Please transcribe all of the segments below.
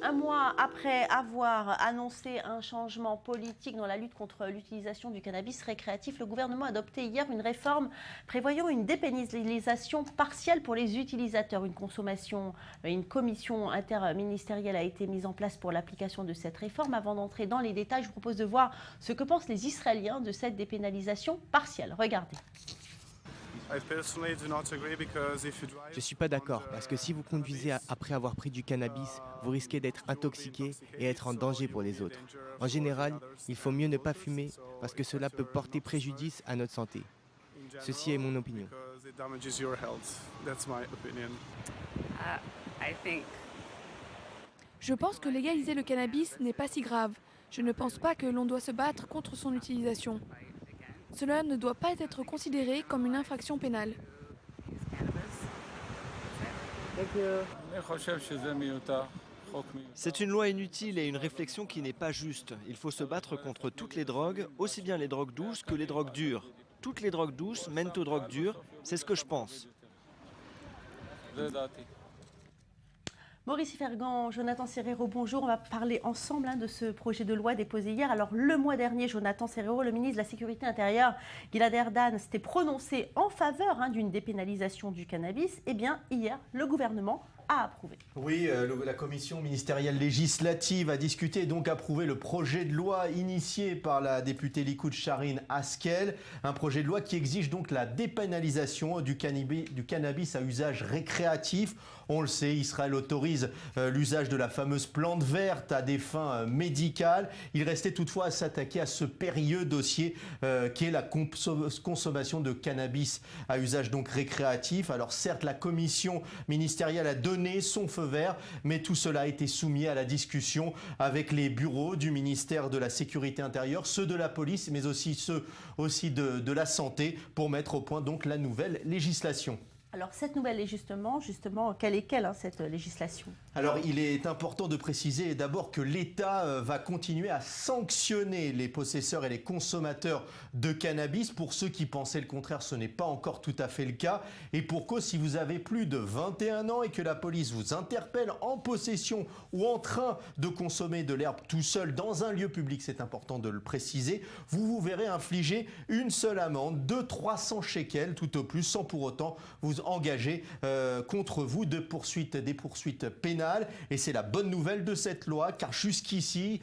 Un mois après avoir annoncé un changement politique dans la lutte contre l'utilisation du cannabis récréatif, le gouvernement a adopté hier une réforme prévoyant une dépénalisation partielle pour les utilisateurs. Une commission interministérielle a été mise en place pour l'application de cette réforme. Avant d'entrer dans les détails, je vous propose de voir ce que pensent les Israéliens de cette dépénalisation partielle. Regardez. Je ne suis pas d'accord, parce que si vous conduisez après avoir pris du cannabis, vous risquez d'être intoxiqué et être en danger pour les autres. En général, il faut mieux ne pas fumer, parce que cela peut porter préjudice à notre santé. Ceci est mon opinion. Je pense que légaliser le cannabis n'est pas si grave. Je ne pense pas que l'on doit se battre contre son utilisation. Cela ne doit pas être considéré comme une infraction pénale. C'est une loi inutile et une réflexion qui n'est pas juste. Il faut se battre contre toutes les drogues, aussi bien les drogues douces que les drogues dures. Toutes les drogues douces mènent aux drogues dures, c'est ce que je pense. Maurice Fergan, Jonathan Serrero, bonjour. On va parler ensemble de ce projet de loi déposé hier. Alors, le mois dernier, Jonathan Serrero, le ministre de la Sécurité intérieure, Gilad Erdan, s'était prononcé en faveur d'une dépénalisation du cannabis. Eh bien, hier, le gouvernement a approuvé. Oui, la commission ministérielle législative a discuté et donc approuvé le projet de loi initié par la députée Likoud Sharine Haskel. Un projet de loi qui exige donc la dépénalisation du cannabis à usage récréatif. On le sait, Israël autorise l'usage de la fameuse plante verte à des fins médicales. Il restait toutefois à s'attaquer à ce périlleux dossier qui est la consommation de cannabis à usage donc récréatif. Alors certes, la commission ministérielle a donné son feu vert, mais tout cela a été soumis à la discussion avec les bureaux du ministère de la Sécurité intérieure, ceux de la police, mais aussi ceux de la santé, pour mettre au point donc la nouvelle législation. Alors cette nouvelle législation, justement, quelle est cette législation? Alors il est important de préciser d'abord que l'État va continuer à sanctionner les possesseurs et les consommateurs de cannabis. Pour ceux qui pensaient le contraire, ce n'est pas encore tout à fait le cas. Et pour cause, si vous avez plus de 21 ans et que la police vous interpelle en possession ou en train de consommer de l'herbe tout seul dans un lieu public, c'est important de le préciser, vous vous verrez infliger une seule amende de 300 shekels tout au plus, sans pour autant vous engager contre vous des poursuites pénales. Et c'est la bonne nouvelle de cette loi, car jusqu'ici,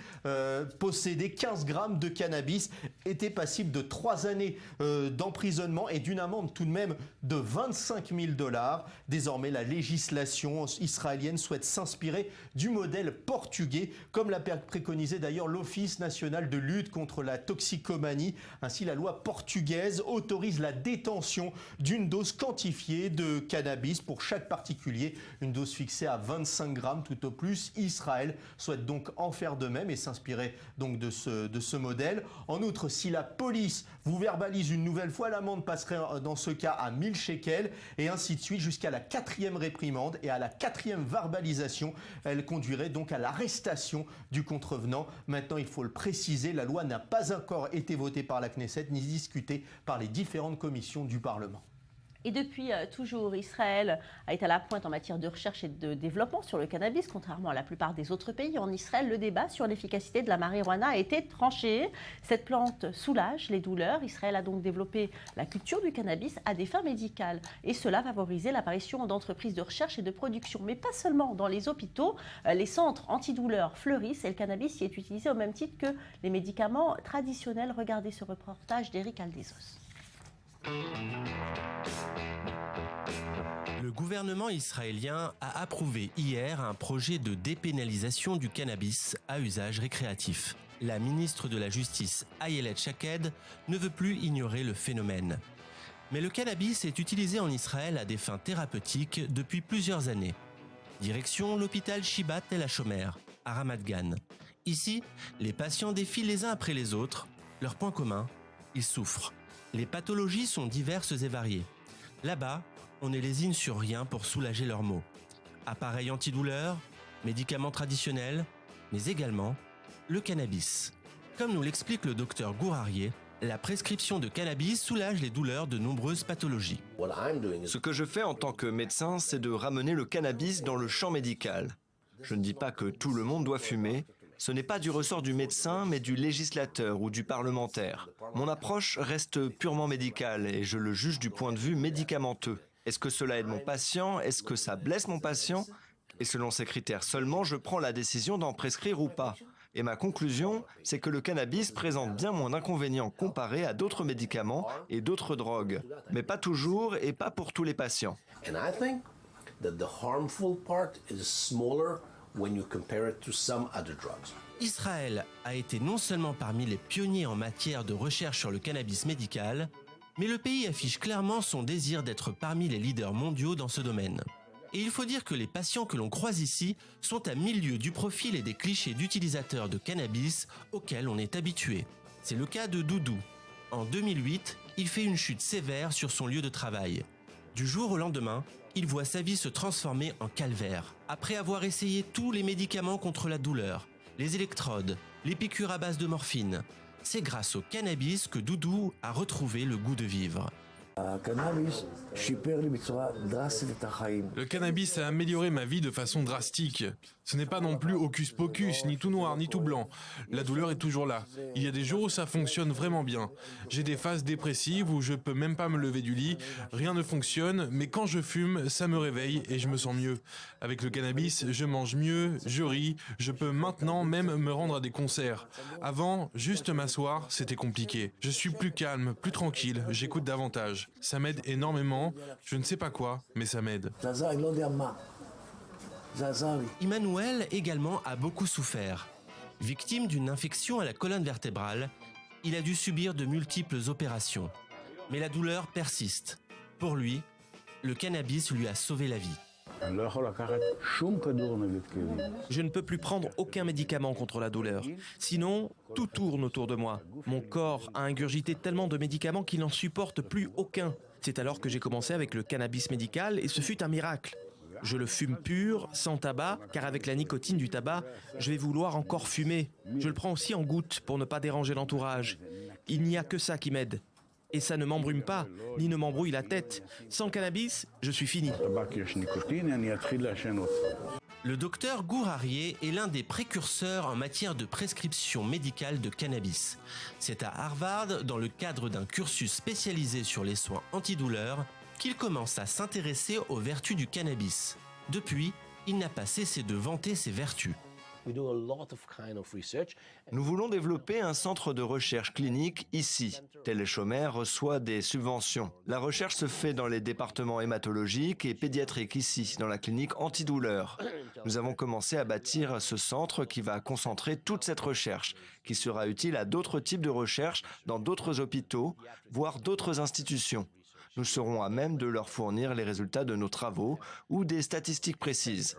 posséder 15 grammes de cannabis était passible de 3 années d'emprisonnement et d'une amende tout de même de 25 000 $. Désormais, la législation israélienne souhaite s'inspirer du modèle portugais, comme l'a préconisé d'ailleurs l'Office national de lutte contre la toxicomanie. Ainsi, la loi portugaise autorise la détention d'une dose quantifiée de cannabis pour chaque particulier, une dose fixée à 25 grammes tout au plus. Israël souhaite donc en faire de même et s'inspirer donc de ce modèle. En outre, si la police vous verbalise une nouvelle fois, l'amende passerait dans ce cas à 1000 shekels et ainsi de suite jusqu'à la 4e réprimande, et à la 4e verbalisation, elle conduirait donc à l'arrestation du contrevenant. Maintenant, il faut le préciser, la loi n'a pas encore été votée par la Knesset ni discutée par les différentes commissions du Parlement. Et depuis toujours, Israël a été à la pointe en matière de recherche et de développement sur le cannabis. Contrairement à la plupart des autres pays, en Israël, le débat sur l'efficacité de la marijuana a été tranché. Cette plante soulage les douleurs. Israël a donc développé la culture du cannabis à des fins médicales. Et cela favorisait l'apparition d'entreprises de recherche et de production. Mais pas seulement dans les hôpitaux. Les centres antidouleurs fleurissent et le cannabis y est utilisé au même titre que les médicaments traditionnels. Regardez ce reportage d'Eric Aldezos. Le gouvernement israélien a approuvé hier un projet de dépénalisation du cannabis à usage récréatif. La ministre de la Justice, Ayelet Shaked, ne veut plus ignorer le phénomène. Mais le cannabis est utilisé en Israël à des fins thérapeutiques depuis plusieurs années. Direction l'hôpital Shibat El HaShomer, à Ramat Gan. Ici, les patients défilent les uns après les autres. Leur point commun, ils souffrent. Les pathologies sont diverses et variées. Là-bas, on ne lésine sur rien pour soulager leurs maux. Appareils antidouleurs, médicaments traditionnels, mais également le cannabis. Comme nous l'explique le docteur Gourarier, la prescription de cannabis soulage les douleurs de nombreuses pathologies. Ce que je fais en tant que médecin, c'est de ramener le cannabis dans le champ médical. Je ne dis pas que tout le monde doit fumer. Ce n'est pas du ressort du médecin, mais du législateur ou du parlementaire. Mon approche reste purement médicale et je le juge du point de vue médicamenteux. Est-ce que cela aide mon patient? Est-ce que ça blesse mon patient? Et selon ces critères seulement, je prends la décision d'en prescrire ou pas. Et ma conclusion, c'est que le cannabis présente bien moins d'inconvénients comparé à d'autres médicaments et d'autres drogues. Mais pas toujours et pas pour tous les patients. And I think that the harmful part is smaller when you compare it to some other drugs. Israël a été non seulement parmi les pionniers en matière de recherche sur le cannabis médical, mais le pays affiche clairement son désir d'être parmi les leaders mondiaux dans ce domaine. Et il faut dire que les patients que l'on croise ici sont à 1000 lieues du profil et des clichés d'utilisateurs de cannabis auxquels on est habitué. C'est le cas de Doudou. En 2008, il fait une chute sévère sur son lieu de travail. Du jour au lendemain, il voit sa vie se transformer en calvaire. Après avoir essayé tous les médicaments contre la douleur, les électrodes, les piqûres à base de morphine, c'est grâce au cannabis que Doudou a retrouvé le goût de vivre. Le cannabis a amélioré ma vie de façon drastique. Ce n'est pas non plus hocus pocus, ni tout noir, ni tout blanc. La douleur est toujours là. Il y a des jours où ça fonctionne vraiment bien. J'ai des phases dépressives où je peux même pas me lever du lit, rien ne fonctionne, mais quand je fume, ça me réveille et je me sens mieux. Avec le cannabis, je mange mieux, je ris, je peux maintenant même me rendre à des concerts. Avant, juste m'asseoir, c'était compliqué. Je suis plus calme, plus tranquille, j'écoute davantage. Ça m'aide énormément, je ne sais pas quoi, mais ça m'aide. Emmanuel également a beaucoup souffert. Victime d'une infection à la colonne vertébrale, il a dû subir de multiples opérations. Mais la douleur persiste. Pour lui, le cannabis lui a sauvé la vie. Je ne peux plus prendre aucun médicament contre la douleur. Sinon, tout tourne autour de moi. Mon corps a ingurgité tellement de médicaments qu'il n'en supporte plus aucun. C'est alors que j'ai commencé avec le cannabis médical et ce fut un miracle. Je le fume pur, sans tabac, car avec la nicotine du tabac, je vais vouloir encore fumer. Je le prends aussi en gouttes pour ne pas déranger l'entourage. Il n'y a que ça qui m'aide. Et ça ne m'embrume pas, ni ne m'embrouille la tête. Sans cannabis, je suis fini. Le docteur Gourarier est l'un des précurseurs en matière de prescription médicale de cannabis. C'est à Harvard, dans le cadre d'un cursus spécialisé sur les soins antidouleurs, qu'il commence à s'intéresser aux vertus du cannabis. Depuis, il n'a pas cessé de vanter ses vertus. Nous voulons développer un centre de recherche clinique ici. Teleshomer reçoit des subventions. La recherche se fait dans les départements hématologiques et pédiatriques ici, dans la clinique antidouleur. Nous avons commencé à bâtir ce centre qui va concentrer toute cette recherche, qui sera utile à d'autres types de recherches dans d'autres hôpitaux, voire d'autres institutions. Nous serons à même de leur fournir les résultats de nos travaux ou des statistiques précises.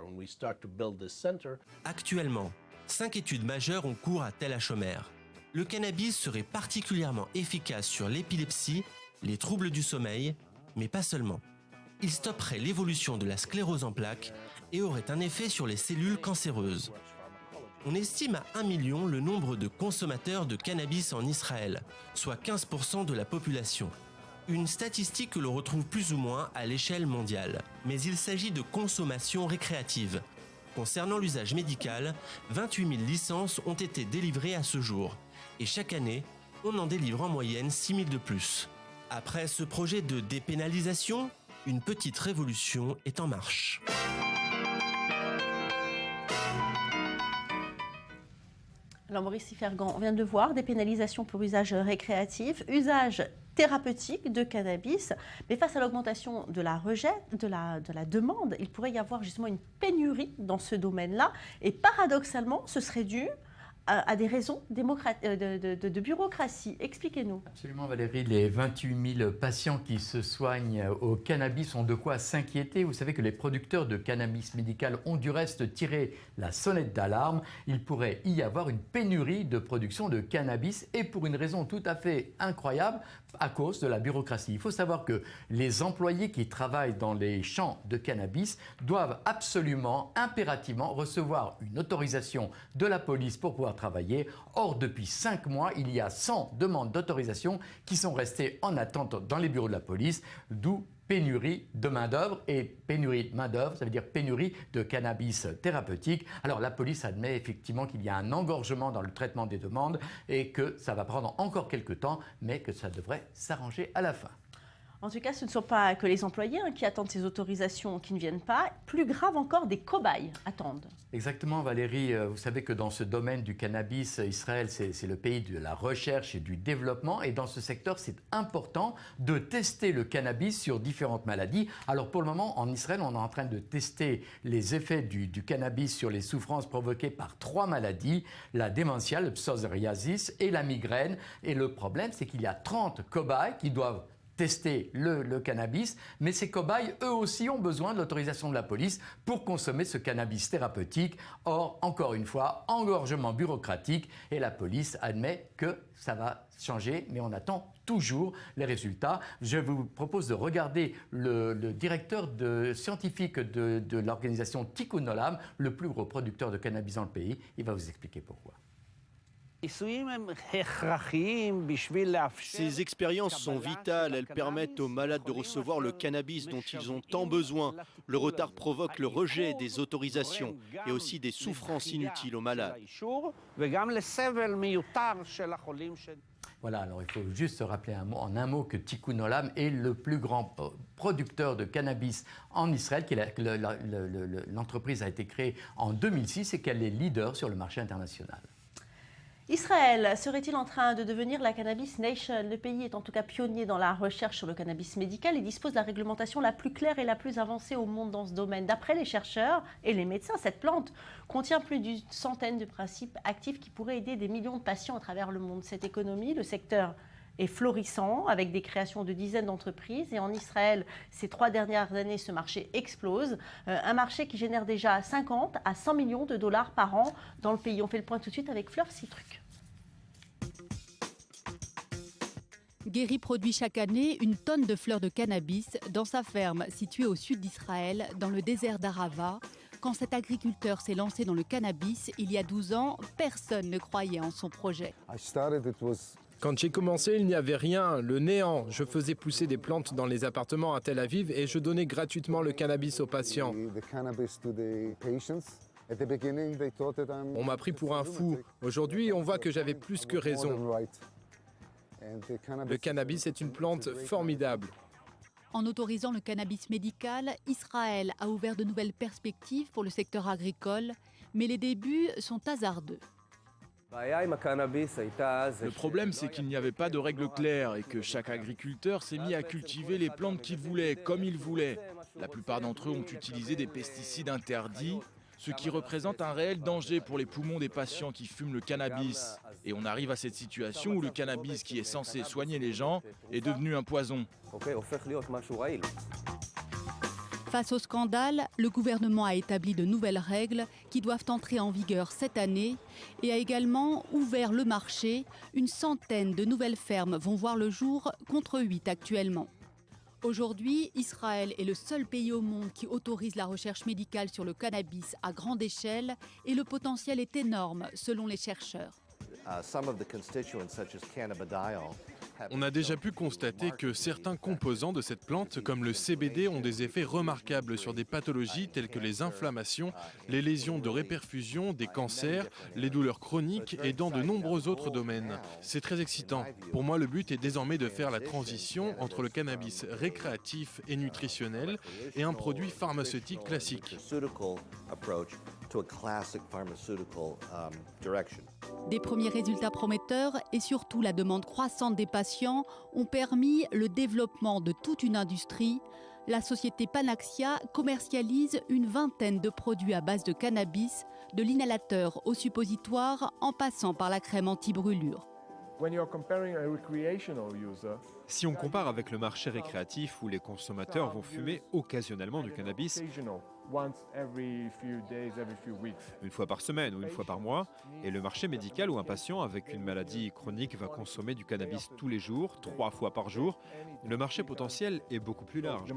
Actuellement, 5 études majeures ont cours à Teleshomer. Le cannabis serait particulièrement efficace sur l'épilepsie, les troubles du sommeil, mais pas seulement. Il stopperait l'évolution de la sclérose en plaques et aurait un effet sur les cellules cancéreuses. On estime à 1 million le nombre de consommateurs de cannabis en Israël, soit 15% de la population. Une statistique que l'on retrouve plus ou moins à l'échelle mondiale. Mais il s'agit de consommation récréative. Concernant l'usage médical, 28 000 licences ont été délivrées à ce jour. Et chaque année, on en délivre en moyenne 6 000 de plus. Après ce projet de dépénalisation, une petite révolution est en marche. Alors Maurice Fergan, on vient de le voir, dépénalisation pour usage récréatif, usage thérapeutique de cannabis, mais face à l'augmentation de la demande, il pourrait y avoir justement une pénurie dans ce domaine-là, et paradoxalement, ce serait dû à des raisons de bureaucratie. Expliquez-nous. Absolument Valérie, les 28 000 patients qui se soignent au cannabis ont de quoi s'inquiéter. Vous savez que les producteurs de cannabis médical ont du reste tiré la sonnette d'alarme. Il pourrait y avoir une pénurie de production de cannabis et pour une raison tout à fait incroyable, à cause de la bureaucratie. Il faut savoir que les employés qui travaillent dans les champs de cannabis doivent absolument, impérativement recevoir une autorisation de la police pour pouvoir travailler. Or, depuis 5 mois, il y a 100 demandes d'autorisation qui sont restées en attente dans les bureaux de la police, d'où pénurie de main-d'œuvre. Et pénurie de main-d'œuvre, ça veut dire pénurie de cannabis thérapeutique. Alors la police admet effectivement qu'il y a un engorgement dans le traitement des demandes et que ça va prendre encore quelques temps, mais que ça devrait s'arranger à la fin. En tout cas, ce ne sont pas que les employés qui attendent ces autorisations qui ne viennent pas. Plus grave encore, des cobayes attendent. Exactement, Valérie. Vous savez que dans ce domaine du cannabis, Israël, c'est le pays de la recherche et du développement. Et dans ce secteur, c'est important de tester le cannabis sur différentes maladies. Alors pour le moment, en Israël, on est en train de tester les effets du cannabis sur les souffrances provoquées par 3 maladies, la démentia, le psoriasis et la migraine. Et le problème, c'est qu'il y a 30 cobayes qui doivent tester le cannabis, mais ces cobayes, eux aussi, ont besoin de l'autorisation de la police pour consommer ce cannabis thérapeutique. Or, encore une fois, engorgement bureaucratique, et la police admet que ça va changer, mais on attend toujours les résultats. Je vous propose de regarder le directeur scientifique de l'organisation Tikkun Olam, le plus gros producteur de cannabis dans le pays. Il va vous expliquer pourquoi. Ces expériences sont vitales, elles permettent aux malades de recevoir le cannabis dont ils ont tant besoin. Le retard provoque le rejet des autorisations et aussi des souffrances inutiles aux malades. Voilà, alors il faut juste se rappeler en un mot que Tikkun Olam est le plus grand producteur de cannabis en Israël. L'entreprise a été créée en 2006 et qu'elle est leader sur le marché international. Israël serait-il en train de devenir la Cannabis Nation? Le pays est en tout cas pionnier dans la recherche sur le cannabis médical et dispose de la réglementation la plus claire et la plus avancée au monde dans ce domaine. D'après les chercheurs et les médecins, cette plante contient plus d'une centaine de principes actifs qui pourraient aider des millions de patients à travers le monde. Cette économie, le secteur est florissant avec des créations de dizaines d'entreprises. Et en Israël, ces 3 dernières années, ce marché explose. Un marché qui génère déjà 50 à 100 millions de dollars par an dans le pays. On fait le point tout de suite avec Fleur Citruc. Guéry produit chaque année une tonne de fleurs de cannabis dans sa ferme située au sud d'Israël, dans le désert d'Arava. Quand cet agriculteur s'est lancé dans le cannabis, il y a 12 ans, personne ne croyait en son projet. Quand j'ai commencé, il n'y avait rien, le néant. Je faisais pousser des plantes dans les appartements à Tel Aviv et je donnais gratuitement le cannabis aux patients. On m'a pris pour un fou. Aujourd'hui, on voit que j'avais plus que raison. Le cannabis est une plante formidable. En autorisant le cannabis médical, Israël a ouvert de nouvelles perspectives pour le secteur agricole, mais les débuts sont hasardeux. Le problème, c'est qu'il n'y avait pas de règles claires et que chaque agriculteur s'est mis à cultiver les plantes qu'il voulait, comme il voulait. La plupart d'entre eux ont utilisé des pesticides interdits, ce qui représente un réel danger pour les poumons des patients qui fument le cannabis. Et on arrive à cette situation où le cannabis, qui est censé soigner les gens, est devenu un poison. Face au scandale, le gouvernement a établi de nouvelles règles qui doivent entrer en vigueur cette année et a également ouvert le marché. Une centaine de nouvelles fermes vont voir le jour contre 8 actuellement. Aujourd'hui, Israël est le seul pays au monde qui autorise la recherche médicale sur le cannabis à grande échelle et le potentiel est énorme selon les chercheurs. On a déjà pu constater que certains composants de cette plante, comme le CBD, ont des effets remarquables sur des pathologies telles que les inflammations, les lésions de réperfusion, des cancers, les douleurs chroniques et dans de nombreux autres domaines. C'est très excitant. Pour moi, le but est désormais de faire la transition entre le cannabis récréatif et nutritionnel et un produit pharmaceutique classique. Des premiers résultats prometteurs et surtout la demande croissante des patients ont permis le développement de toute une industrie. La société Panaxia commercialise une vingtaine de produits à base de cannabis, de l'inhalateur au suppositoire en passant par la crème anti-brûlure. Si on compare avec le marché récréatif où les consommateurs vont fumer occasionnellement du cannabis, une fois par semaine ou une fois par mois, et le marché médical où un patient avec une maladie chronique va consommer du cannabis tous les jours, 3 fois par jour, le marché potentiel est beaucoup plus large.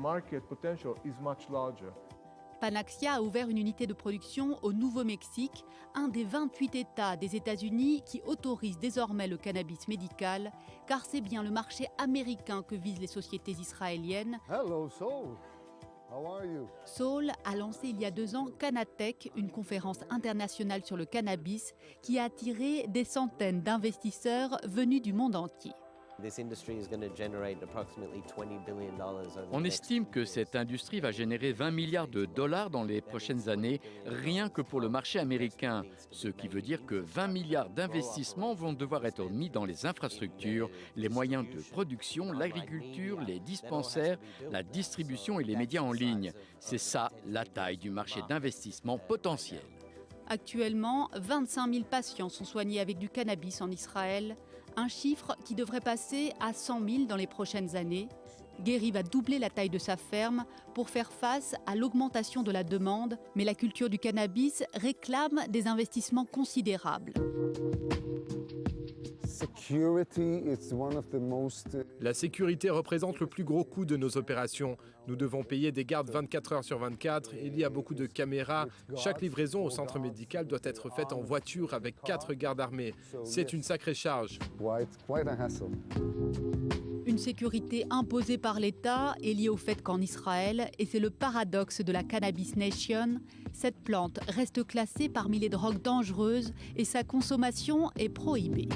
Panaxia a ouvert une unité de production au Nouveau-Mexique, un des 28 États des États-Unis qui autorisent désormais le cannabis médical, car c'est bien le marché américain que visent les sociétés israéliennes. Hello, Saul. How are you? Saul a lancé il y a 2 ans Canatech, une conférence internationale sur le cannabis qui a attiré des centaines d'investisseurs venus du monde entier. On estime que cette industrie va générer 20 milliards de dollars dans les prochaines années, rien que pour le marché américain. Ce qui veut dire que 20 milliards d'investissements vont devoir être mis dans les infrastructures, les moyens de production, l'agriculture, les dispensaires, la distribution et les médias en ligne. C'est ça la taille du marché d'investissement potentiel. Actuellement, 25 000 patients sont soignés avec du cannabis en Israël, un chiffre qui devrait passer à 100 000 dans les prochaines années. Geri va doubler la taille de sa ferme pour faire face à l'augmentation de la demande, mais la culture du cannabis réclame des investissements considérables. La sécurité représente le plus gros coût de nos opérations. Nous devons payer des gardes 24 heures sur 24. Il y a beaucoup de caméras. Chaque livraison au centre médical doit être faite en voiture avec 4 gardes armés. C'est une sacrée charge. Une sécurité imposée par l'État est liée au fait qu'en Israël, et c'est le paradoxe de la Cannabis Nation, cette plante reste classée parmi les drogues dangereuses et sa consommation est prohibée.